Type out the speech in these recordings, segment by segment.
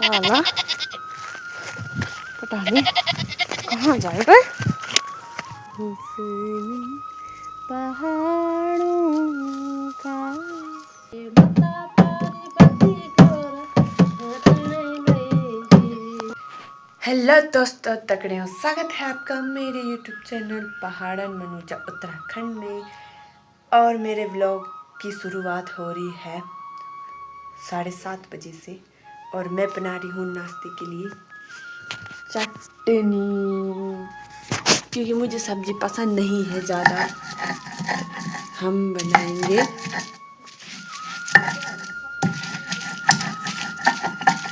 साला पता नहीं कहाँ जाएगा। पहाड़ों का हेलो दोस्तों, तगड़े हो। स्वागत है आपका मेरे यूट्यूब चैनल पहाड़न मनुजा उत्तराखंड में। और मेरे व्लॉग की शुरुआत हो रही है 7:30 बजे से। और मैं बना रही हूँ नाश्ते के लिए चटनी, क्योंकि मुझे सब्जी पसंद नहीं है ज़्यादा। हम बनाएंगे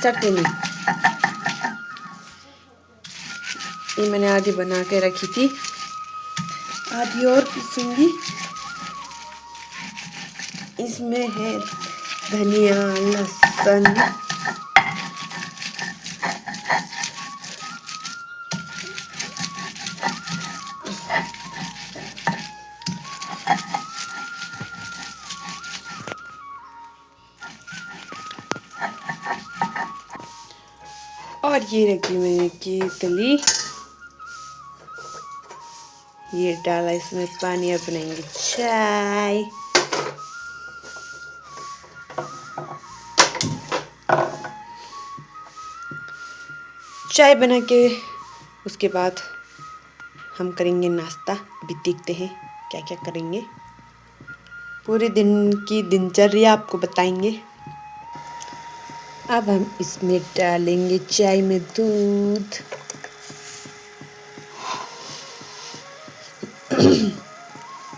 चटनी। ये मैंने आधी बना के रखी थी, आधी और पीसूंगी। इसमें है धनिया, लहसुन, और ये रखी मैंने केतली। ये डाला इसमें पानी और बनाएंगे चाय। चाय बना के उसके बाद हम करेंगे नाश्ता। अभी देखते हैं क्या क्या करेंगे। पूरे दिन की दिनचर्या आपको बताएंगे। अब हम इसमें डालेंगे चाय में दूध।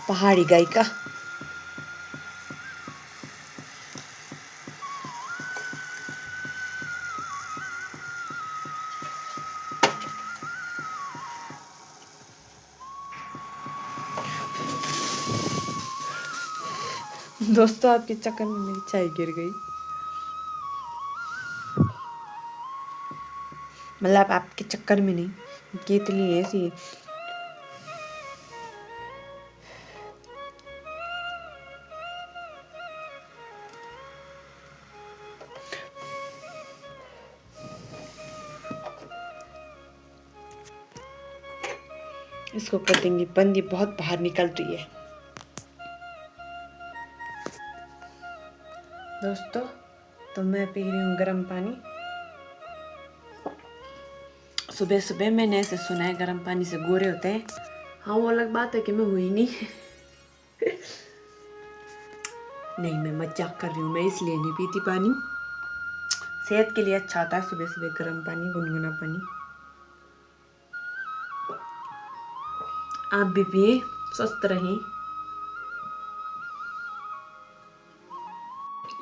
पहाड़ी गाय का। दोस्तों, आपके चक्कर में मेरी चाय गिर गई। मतलब आपके चक्कर में नहीं, केतली ऐसी है। इसको कर देंगे बंद, ये बहुत बाहर निकल रही है। दोस्तों, तो मैं पी रही हूँ गर्म पानी। सुबह सुबह मैंने ऐसे सुना है गर्म पानी से गोरे होते हैं। हाँ, वो अलग बात है कि मैं हुई नहीं। नहीं, मैं मजाक कर रही हूँ। मैं इसलिए नहीं पीती पानी। सेहत के लिए अच्छा होता है सुबह सुबह गर्म पानी, गुनगुना पानी। आप भी पिए, स्वस्थ रहें।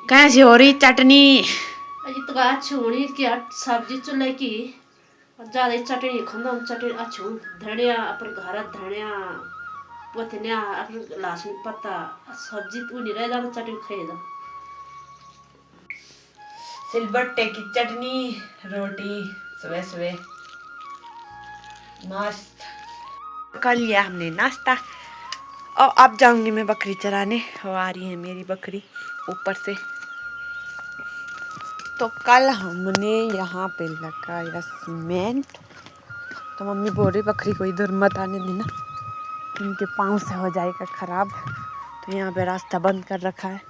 कैसी हो रही चटनी? अजी तो अच्छी होनी कि सब्जी चुले की ज्यादा चटनी खंदा चटनी अच्छी धनिया अपन घर धनिया पुदीना अपन लहसुन पत्ता सब्जी तो नहीं रह जाना चटनी खाएगा। सिलबट्टे की चटनी, रोटी सुबह सुबह नाश्ता कर लिया हमने नाश्ता। और अब जाऊंगी मैं बकरी चराने। वो आ रही है मेरी बकरी ऊपर से। तो कल हमने यहाँ पे लगाया सीमेंट। तो मम्मी बोल रही बकरी को इधर मत आने देना, उनके पाँव से हो जाएगा खराब। तो यहाँ पे रास्ता बंद कर रखा है।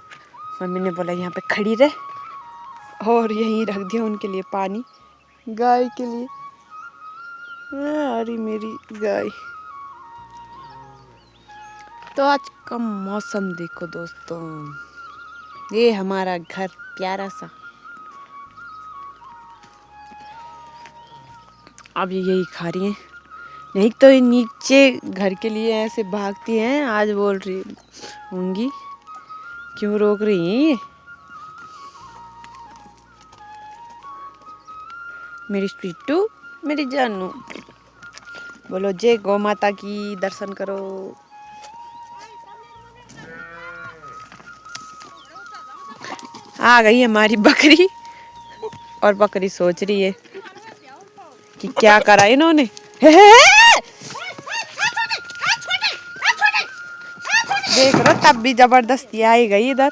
मम्मी ने बोला यहाँ पे खड़ी रहे, और यहीं रख दिया उनके लिए पानी, गाय के लिए। अरे मेरी गाय। तो आज का मौसम देखो दोस्तों, ये हमारा घर प्यारा सा। अब यही खा रही हैं। नहीं तो ये नीचे घर के लिए ऐसे भागती हैं। आज बोल रही होंगी क्यों रोक रही हैं ये। मेरी स्वीटू, मेरी जानू, बोलो जय गौ माता की। दर्शन करो। आ गई हमारी बकरी, और बकरी सोच रही है कि क्या करा इन्होंने। देख रहा, तब भी जबरदस्ती आई गई इधर।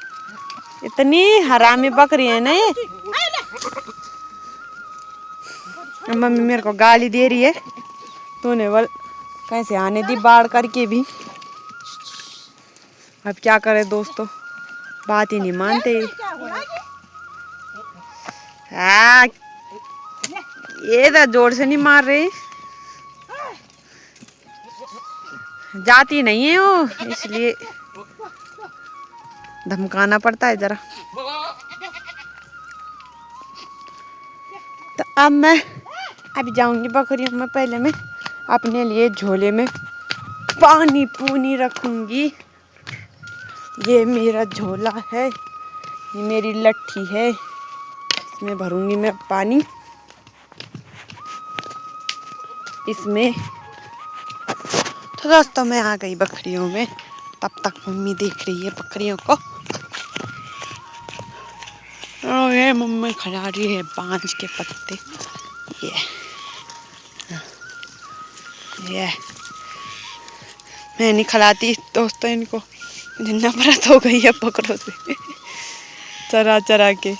इतनी हरामी बकरी है ना ये। मम्मी मेरे को गाली दे रही है, तूने बोल कैसे आने दी बाढ़ करके भी। अब क्या करे दोस्तों, बात ही नहीं मानते। हाँ, ये तो जोर से नहीं मार रही, जाती नहीं है वो, इसलिए धमकाना पड़ता है जरा। तो अब मैं अभी जाऊंगी बकरियों में, पहले मैं अपने लिए झोले में पानी पूनी रखूंगी। ये मेरा झोला है, ये मेरी लट्ठी है, इसमें भरूंगी मैं पानी। इसमें तो दोस्तों मैं आ गई बकरियों में, तब तक मम्मी देख रही है बकरियों को। और ये मम्मी खिला रही है बांज के पत्ते। ये मैं नहीं खिलाती दोस्तों इनको, मुझे नफरत हो गई है बकरों से चरा चरा के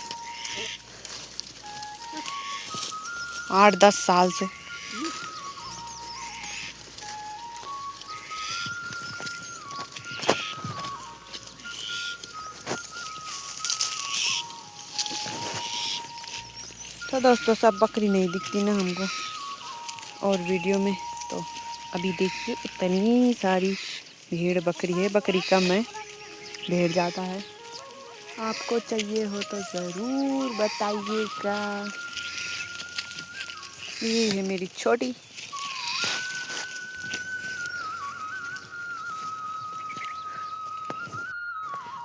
8-10 साल से। तो दोस्तों सब बकरी नहीं दिखती ना हमको और वीडियो में, तो अभी देखिए इतनी सारी भेड़ बकरी है, बकरी कम है, भेड़ ज़्यादा है। आपको चाहिए हो तो ज़रूर बताइएगा। ये है मेरी छोटी।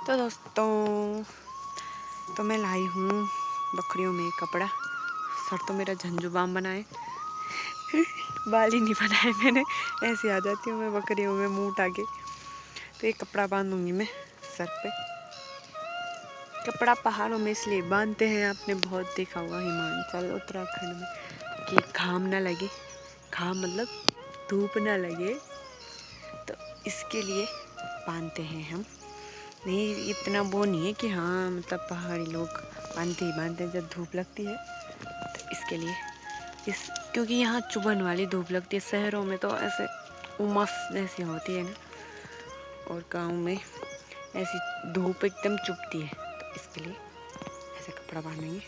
तो दोस्तों तो मैं लाई हूँ बकरियों में कपड़ा। सर तो मेरा झंझू बाम बनाए बाल ही नहीं बनाए मैंने, ऐसे आ जाती हूँ मैं बकरियों में मुंह उठा के। तो एक कपड़ा बांधूंगी मैं सर पे। कपड़ा पहाड़ों में इसलिए बांधते हैं, आपने बहुत देखा होगा हिमाचल उत्तराखंड में, कि घाम ना लगे, घाम मतलब धूप ना लगे, तो इसके लिए बांधते हैं हम। नहीं इतना वो नहीं है कि हाँ मतलब पहाड़ी लोग बांधते ही बांधते हैं जब धूप लगती है, तो इसके लिए क्योंकि यहाँ चुभन वाली धूप लगती है। शहरों में तो ऐसे उमस जैसी होती है ना, और गांव में ऐसी धूप एकदम चुभती है, तो इसके लिए ऐसे कपड़ा बांधेंगे।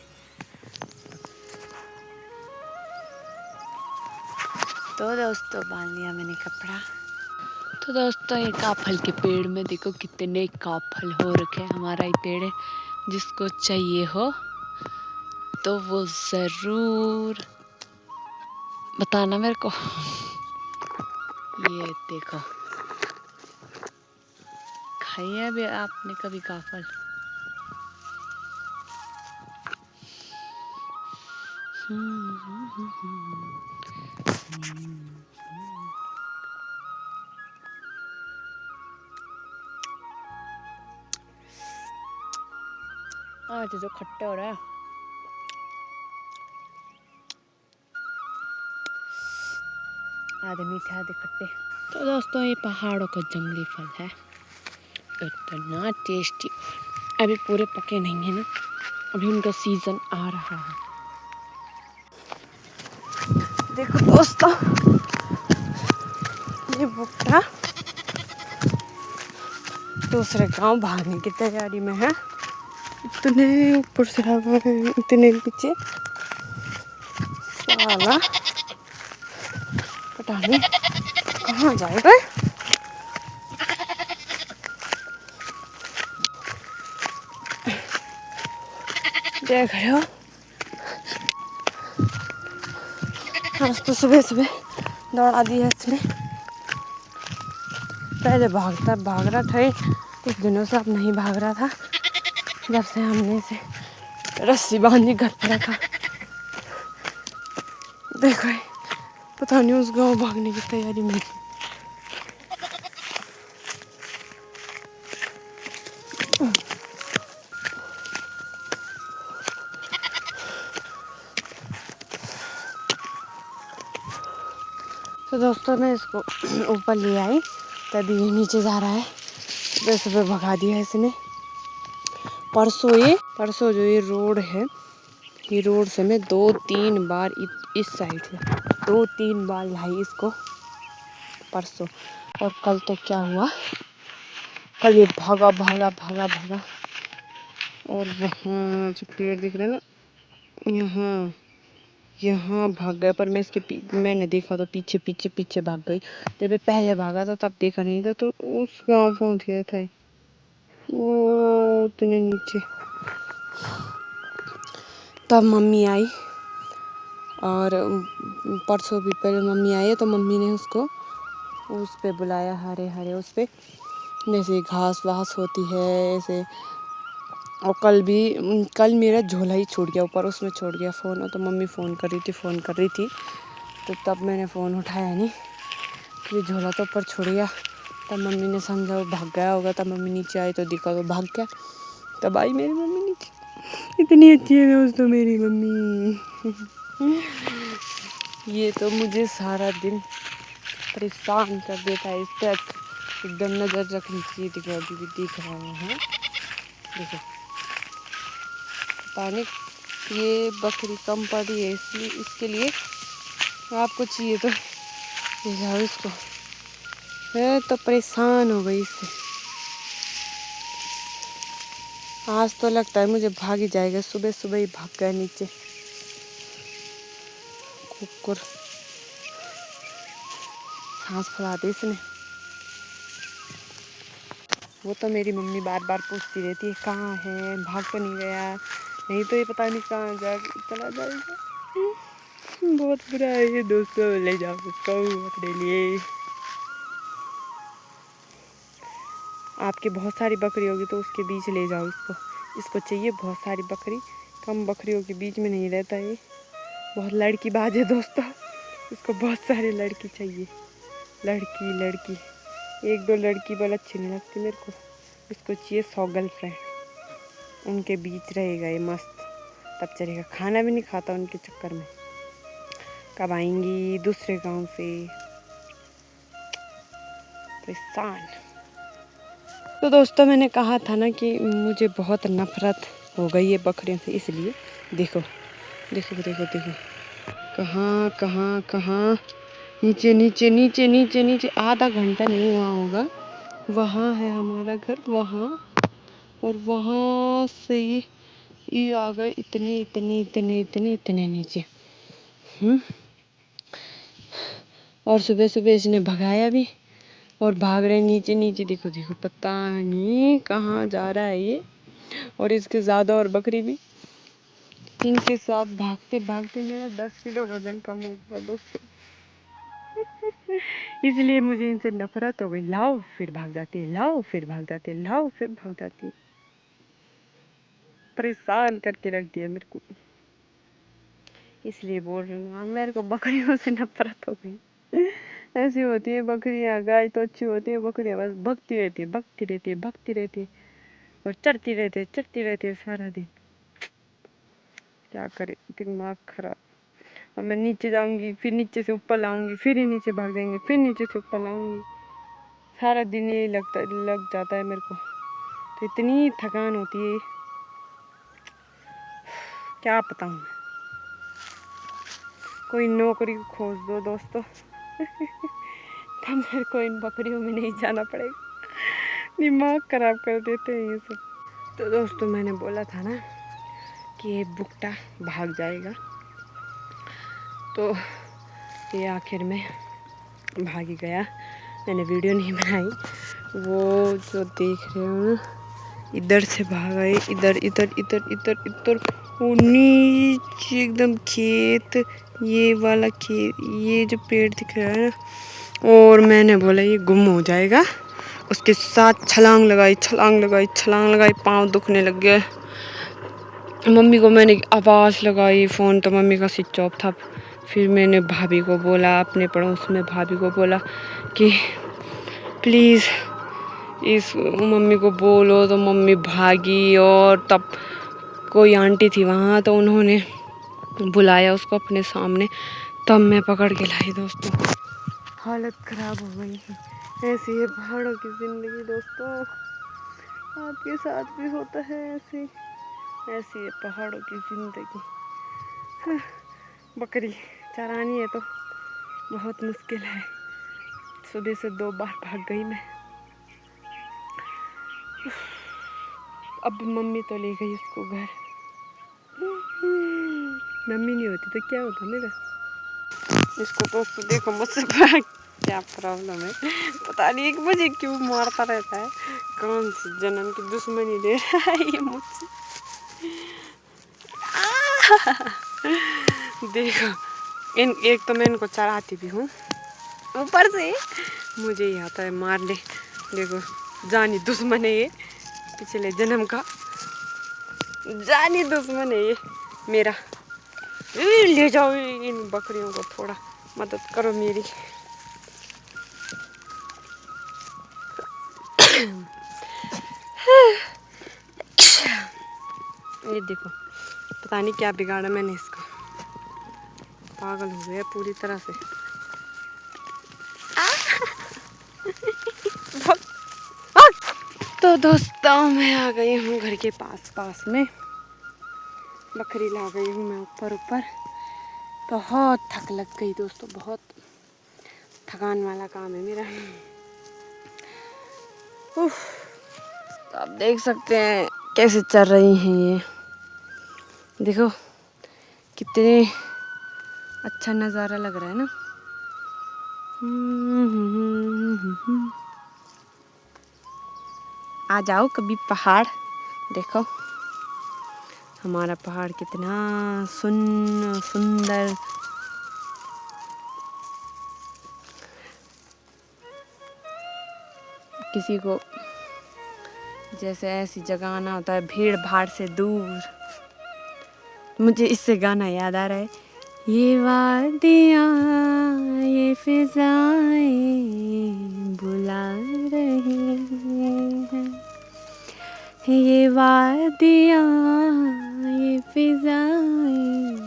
तो दोस्तों बांध लिया मैंने कपड़ा। तो दोस्तों ये काफल के पेड़ में देखो कितने काफल हो रखे हैं। हमारा ये पेड़ है, जिसको चाहिए हो तो वो ज़रूर बताना मेरे को। ये देखो, खाइए भी आपने कभी काफल? आज तो खट्टा हो रहा है, आधे मीठे आधे खट्टे। तो दोस्तों ये पहाड़ों का जंगली फल है, इतना टेस्टी। अभी पूरे पके नहीं है ना, अभी उनका सीजन आ रहा है। देखो दोस्तों ये भुट्टा दूसरे गांव भागने की तैयारी में है। इतने ऊपर से हवा है, इतने पीछे साला पता नहीं कहाँ जाएगा। देख रहे हो आज तो सुबह सुबह दौड़ा दिया इसने। पहले भाग रहा था, कुछ दिनों से अब नहीं भाग रहा था, जब से हमने इसे रस्सी बांधी घर पर रखा। देखो पता नहीं उस गांव भागने की तैयारी में। तो दोस्तों मैं इसको ऊपर ले आई, तभी ये नीचे जा रहा है। सुबह सुबह भगा दिया इसने। परसों जो ये रोड है ये रोड से मैं 2-3 बार इस साइड से 2-3 बार लाई इसको परसों। और कल तो क्या हुआ, कल ये भागा भागा भागा भागा और वहाँ जो पेड़ दिख रहे हैं ना, यहाँ यहाँ भाग गया। पर मैं मैंने देखा तो पीछे पीछे पीछे भाग गई। जब मैं पहले भागा था तब देखा नहीं था, तो उस गाँव पहुँच गया था वो उतने नीचे। तब मम्मी आई और परसों भी पहले मम्मी आई है तो मम्मी ने उसको उस पे बुलाया, हरे हरे उस पे जैसे घास वास होती है ऐसे। और कल मेरा झोला ही छूट गया ऊपर, उसमें छोड़ गया फ़ोन। और तो मम्मी फ़ोन कर रही थी तो तब मैंने फ़ोन उठाया नहीं, फिर झोला तो ऊपर छूट गया। तब मम्मी ने समझा वो भाग गया होगा। तब मम्मी नीचे आई तो दिखा तो भाग गया। तब आई मेरी मम्मी नीचे। इतनी अच्छी है दोस्तों मेरी मम्मी। ये तो मुझे सारा दिन परेशान कर देता है। इस पर एकदम नज़र रखनी चाहिए। देखो अभी भी दिख रहा है, देखो पता नहीं ये बकरी कम पड़ी है इसलिए, इसके लिए आपको चाहिए तो ले जाओ इसको। मैं तो परेशान हो गई इससे। आज तो लगता है मुझे भाग ही जाएगा, सुबह सुबह ही भाग गया नीचे कुकुर। सांस फुला दी इसने। वो तो मेरी मम्मी बार बार पूछती रहती है कहाँ है, भाग तो नहीं गया, नहीं तो ये पता नहीं कहाँ चला जाएगा। बहुत बुरा है ये दोस्तों, ले जाओ उसको अपने लिए। आपके बहुत सारी बकरी होगी तो उसके बीच ले जाओ इसको। इसको चाहिए बहुत सारी बकरी, कम बकरियों के बीच में नहीं रहता ये। बहुत लड़की बाज है दोस्तों, इसको बहुत सारी लड़की चाहिए। लड़की लड़की, 1-2 लड़की बल अच्छी नहीं लगती मेरे को। इसको चाहिए 100 गर्लफ्रेंड, उनके बीच रहेगा ये मस्त, तब चलेगा। खाना भी नहीं खाता उनके चक्कर में। कब आएंगी दूसरे गांव से, परेशान। तो दोस्तों मैंने कहा था ना कि मुझे बहुत नफरत हो गई है बकरियों से, इसलिए देखो देखो देखो देखो कहाँ कहाँ कहाँ, नीचे नीचे नीचे नीचे नीचे। आधा घंटा नहीं हुआ होगा, वहाँ है हमारा घर, वहाँ। और वहाँ से ये आ गए इतने इतने इतने इतने इतने नीचे। और सुबह सुबह इसने भगाया भी और भाग रहे नीचे नीचे। देखो देखो पता नहीं कहाँ जा रहा है ये। और इसके ज़्यादा और बकरी भी, इनके साथ भागते भागते मेरा 10 किलो वजन कम हो गया दोस्तों। इसलिए मुझे इनसे नफरत हो गई। लाओ फिर भाग जाती है, लाओ फिर भाग जाती है, लाओ फिर भाग जाती है। परेशान करके रख दिया मेरे को, इसलिए बोल रही हूँ मेरे को बकरियों से नफरत हो गई। ऐसी होती है बकरियाँ, गाय तो अच्छी होती है, बकरियाँ बस भगती रहती है भगती रहती है भगती रहती है और चढ़ती रहती है सारा दिन। क्या करे, दिमाग खराब। और मैं नीचे जाऊंगी फिर नीचे से ऊपर लाऊंगी, फिर ही नीचे भाग जाएंगे, फिर नीचे से ऊपर लाऊंगी। सारा दिन यही लग जाता है मेरे को, तो इतनी थकान होती है क्या बताऊँ मैं। कोई नौकरी खोज दो दोस्तों। तब मेरे को इन बकरियों में नहीं जाना पड़ेगा। दिमाग खराब कर देते हैं ये सब। तो दोस्तों मैंने बोला था ना कि ये बुकटा भाग जाएगा, तो ये आखिर में भाग ही गया। मैंने वीडियो नहीं बनाई। वो जो देख रहे हो ना, इधर से भाग आए, इधर इधर इधर इधर इधर, वो नीचे एकदम खेत, ये वाला खेत, ये जो पेड़ दिख रहा है ना। और मैंने बोला ये गुम हो जाएगा, उसके साथ छलांग लगाई छलांग लगाई छलांग लगाई, पाँव दुखने लग गया। मम्मी को मैंने आवाज़ लगाई, फ़ोन तो मम्मी का स्विच ऑफ था। फिर मैंने भाभी को बोला, अपने पड़ोस में भाभी को बोला कि प्लीज़ इस मम्मी को बोलो, तो मम्मी भागी। और तब कोई आंटी थी वहाँ, तो उन्होंने बुलाया उसको अपने सामने, तब मैं पकड़ के लाई दोस्तों। हालत ख़राब हो गई है। ऐसी है पहाड़ों की ज़िंदगी दोस्तों, आपके साथ भी होता है ऐसी। ऐसी है पहाड़ों की ज़िंदगी। बकरी चरानी है तो बहुत मुश्किल है। सुबह से 2 बार भाग गई मैं। अब मम्मी तो ले गई उसको घर। मम्मी नहीं होती तो क्या होता मेरा। इसको दोस्तों देखो मुझसे क्या प्रॉब्लम है पता नहीं, एक मुझे क्यों मारता रहता है। कौन सी जन्म की दुश्मनी ले रहा है ये मुझसे। देखो एक तो मैं इनको चढ़ाती भी हूँ, ऊपर से मुझे ही आता है मारने। देखो जानी दुश्मन है ये, पिछले जन्म का जानी दुश्मन है ये मेरा। ले जाओ इन बकरियों को, थोड़ा मदद करो मेरी। ये देखो पता नहीं क्या बिगाड़ा मैंने इसका, पागल हो गया पूरी तरह से। तो दोस्तों मैं आ गई हूँ घर के पास में, बकरी ला गई हूँ मैं ऊपर। बहुत थक लग गई दोस्तों, बहुत थकान वाला काम है मेरा। उफ, तो आप देख सकते हैं कैसे चल रही हैं ये। देखो कितने अच्छा नज़ारा लग रहा है ना। आ जाओ कभी पहाड़ देखो, हमारा पहाड़ कितना सुंदर। किसी को जैसे ऐसी जगह आना होता है भीड़ भाड़ से दूर। मुझे इससे गाना याद आ रहा है, ये वादियाँ ये फिजाएं बुला रही हैं, ये वादियाँ ये फिजाएं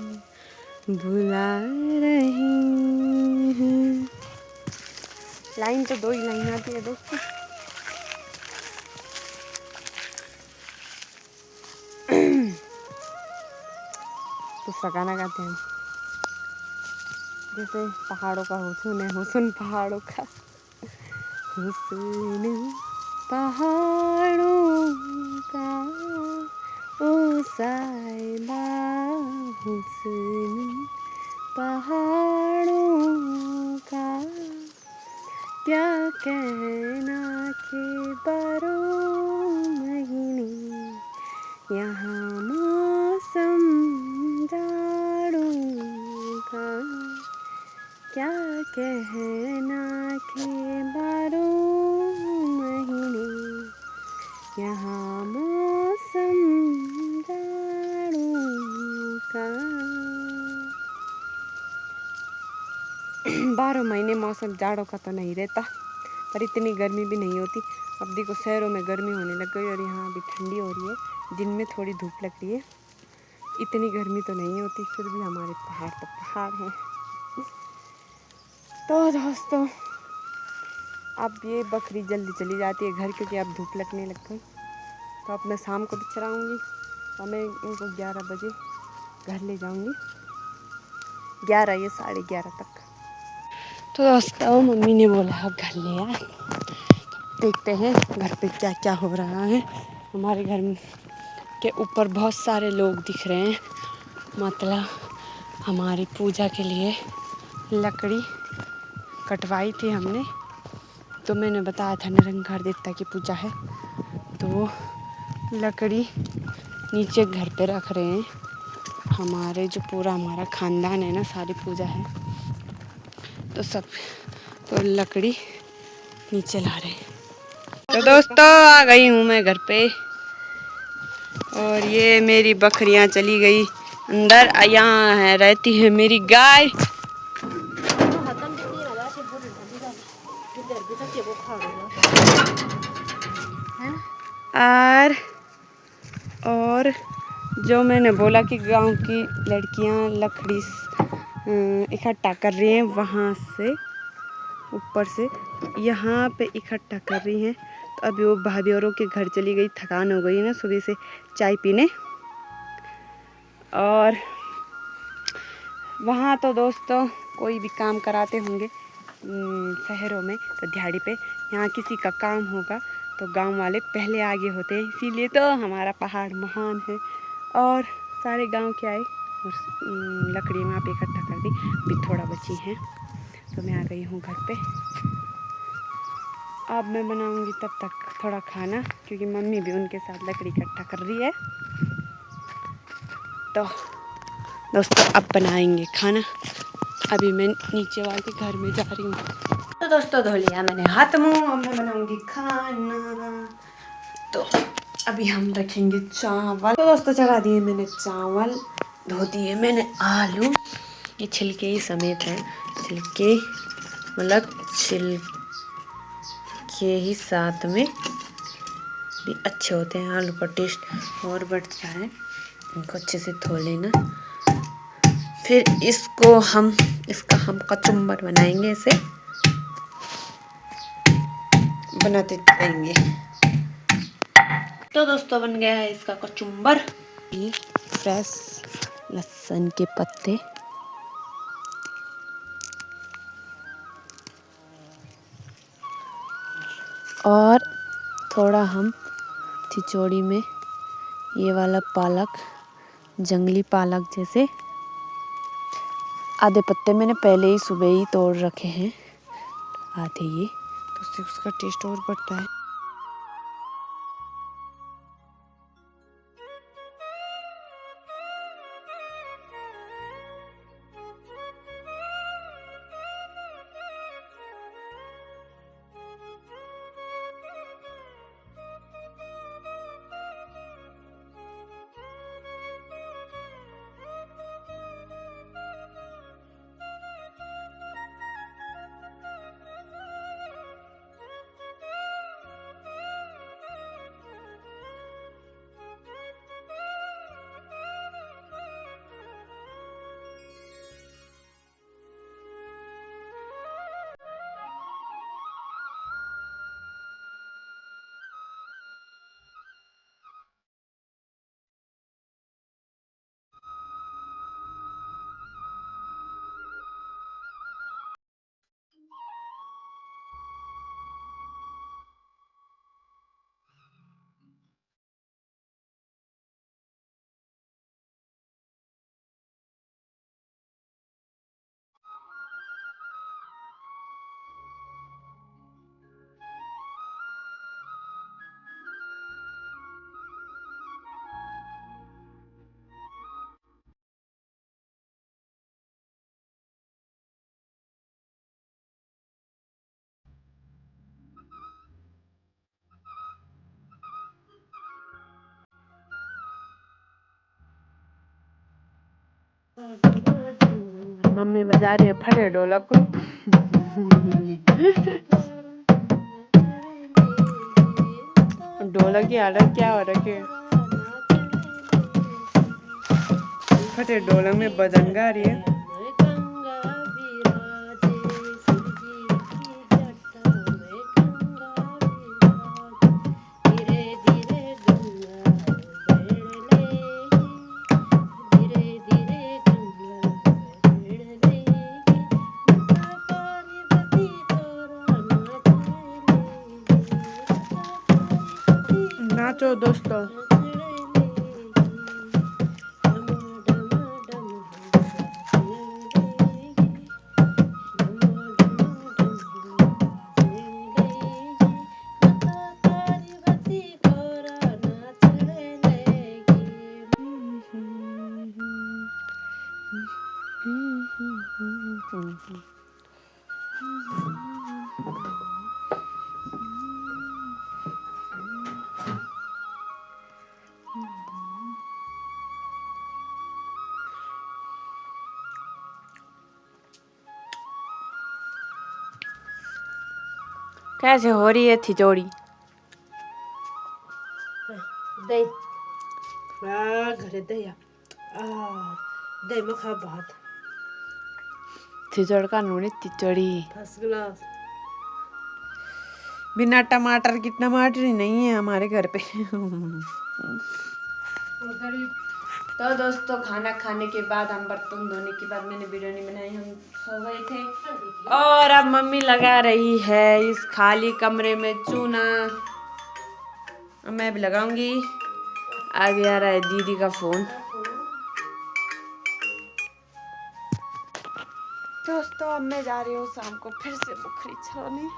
बुला रही हैं। लाइन तो 2 ही लाइन आती है दोस्तों। दूसरा गाना गाते हैं जैसे पहाड़ों का हुस्न है, हुस्न पहाड़ों का, हुस्न पहाड़ों का ओ साहिबा, हुस्न पहाड़ों का क्या कहना के बारों महीने यहाँ मौसम जाड़ों का, क्या कहना के बारों महीने यहाँ मौसम जाड़ों का। 12 महीने मौसम जाड़ों का तो नहीं रहता, पर इतनी गर्मी भी नहीं होती। अब देखो शहरों में गर्मी होने लग गई और यहाँ अभी ठंडी हो रही है, दिन में थोड़ी धूप लग रही है, इतनी गर्मी तो नहीं होती। फिर भी हमारे पहाड़ तो पहाड़ हैं। तो दोस्तों अब ये बकरी जल्दी चली जाती है घर, क्योंकि अब धूप लगने लग गई। तो अब मैं शाम को भी चराऊँगी और मैं इनको 11 बजे घर ले जाऊँगी, 11 या 11:30 तक। तो दोस्तों मम्मी ने बोला अब घर ले आ, देखते हैं घर पे क्या क्या हो रहा है। हमारे घर के ऊपर बहुत सारे लोग दिख रहे हैं, मतलब हमारी पूजा के लिए लकड़ी कटवाई थी हमने। तो मैंने बताया था निरंकार देवता की पूजा है, तो वो लकड़ी नीचे घर पे रख रहे हैं। हमारे जो पूरा हमारा ख़ानदान है ना, सारी पूजा है तो सब, तो लकड़ी नीचे ला रहे हैं। तो दोस्तों आ गई हूँ मैं घर पे, और ये मेरी बकरियाँ चली गई अंदर। यहाँ है रहती है मेरी गाय। और जो मैंने बोला कि गांव की लड़कियां लकड़ी इकट्ठा कर रही हैं, वहाँ से ऊपर से यहाँ पे इकट्ठा कर रही हैं। तो अभी वो भाभी औरों के घर चली गई, थकान हो गई ना सुबह से चाय पीने। और वहाँ तो दोस्तों कोई भी काम कराते होंगे शहरों में तो दिहाड़ी पे, यहाँ किसी का काम होगा तो गांव वाले पहले आगे होते हैं, इसीलिए तो हमारा पहाड़ महान है। और सारे गांव के आए और लकड़ी वहाँ पे इकट्ठा कर दी, अभी थोड़ा बची है तो मैं आ गई हूँ घर पे। अब मैं बनाऊँगी तब तक थोड़ा खाना, क्योंकि मम्मी भी उनके साथ लकड़ी इकट्ठा कर रही है। तो दोस्तों अब बनाएंगे खाना। अभी मैं नीचे वाले घर में जा रही हूँ। तो दोस्तों धो लिया मैंने हाथ मुँह, अब मैं बनाऊंगी खाना। तो अभी हम रखेंगे चावल। तो दोस्तों चढ़ा दिए मैंने चावल, धो दिए मैंने आलू, ये छिलके ही समेत हैं, छिलके मतलब छिलके ही साथ में भी अच्छे होते हैं, आलू का टेस्ट और बढ़ता है। इनको अच्छे से धो लेना, फिर इसका हम कचुम्बर बनाएंगे, इसे बनाते जाएंगे। तो दोस्तों बन गया है इसका कचुम्बर। ये फ्रेश लहसुन के पत्ते, और थोड़ा हम खिचड़ी में ये वाला पालक, जंगली पालक जैसे आधे पत्ते मैंने पहले ही सुबह ही तोड़ रखे हैं, आधे ये, तो उससे उसका टेस्ट और बढ़ता है। मम्मी बजा रही है फटे ढोलक को। ढोलक की हालत क्या हो रखी है, फटे ढोलक में भजन गा रही है। नाचो दोस्तों। कैसे हो रही है खिचड़ी? दही घरे दही दही में खा भात खिचड़ का नूनी खिचड़ी फर्स्ट क्लास। बिना टमाटर की, टमाटर ही नहीं है हमारे घर पे। तो दोस्तों खाना खाने के बाद हम बर्तन धोने के बाद मैंने वीडियो नहीं बनाई, हम सो गए थे और अब मम्मी लगा रही है इस खाली कमरे में चूना। मैं भी लगाऊंगी। अभी आ रहा है दीदी का फोन। दोस्तों अब मैं जा रही हूँ शाम को फिर से बकरी चराने।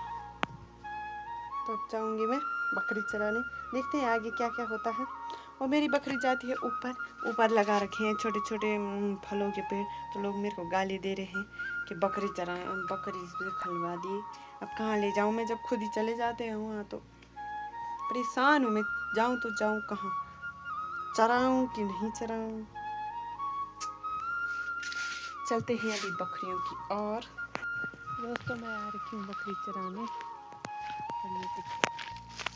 तो अब जाऊंगी मैं बकरी चराने, देखते हैं आगे क्या क्या होता है। और मेरी बकरी जाती है ऊपर, ऊपर लगा रखे हैं छोटे छोटे फलों के पेड़। तो लोग मेरे को गाली दे रहे हैं कि बकरी चरा, बकरी से खलवा दी। अब कहाँ ले जाऊँ मैं, जब खुद ही चले जाते हैं वहाँ। तो परेशान हूँ मैं, जाऊँ तो जाऊँ कहाँ, चराऊँ कि नहीं चराऊँ। चलते हैं अभी बकरियों की और। दोस्तों मैं आ रखी हूँ बकरी चराने।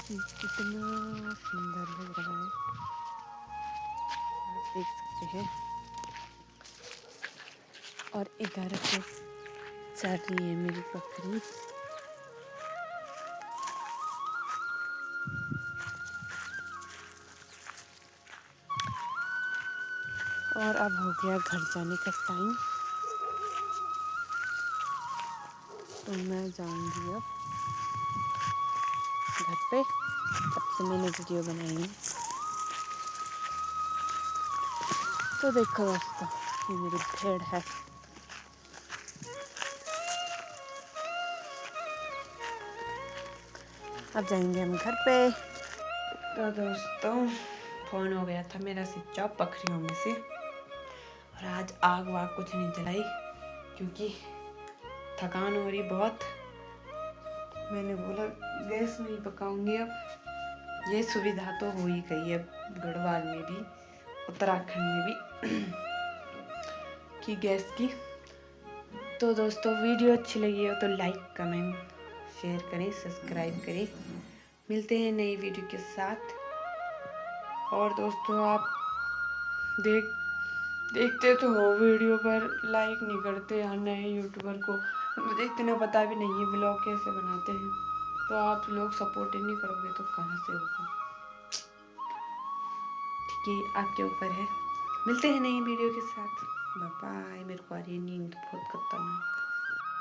कितना सुंदर लग रहा है, आप देख सकते हैं। और इधर से चल रही है मेरी बकरी। और अब हो गया घर जाने का टाइम, तो मैं जाऊंगी अब घर पे। तब से मैंने वीडियो बनाई है। तो देखो दोस्तों, ये मेरी भेड़ है। अब जाएंगे हम घर पे। तो दोस्तों फ़ोन हो गया था मेरा स्विच ऑफ बकरियों में से। और आज आग वाग कुछ नहीं जलाई क्योंकि थकान हो रही बहुत। मैंने बोला गैस में ही पकाऊंगी। अब ये सुविधा तो हो ही गई है गढ़वाल में भी, उत्तराखंड में भी कि गैस की। तो दोस्तों वीडियो अच्छी लगी हो तो लाइक कमेंट शेयर करें, सब्सक्राइब करें। मिलते हैं नई वीडियो के साथ। और दोस्तों आप देखते तो हो वीडियो पर लाइक नहीं करते या नए यूट्यूबर को मुझे इतना पता भी नहीं है ब्लॉग कैसे बनाते हैं। तो आप लोग सपोर्ट ही नहीं करोगे तो कहाँ से होगा। ठीक है, आपके ऊपर है। मिलते हैं नई वीडियो के साथ। Bye bye. मेरे को आ रही है नींद बहुत खतरनाक।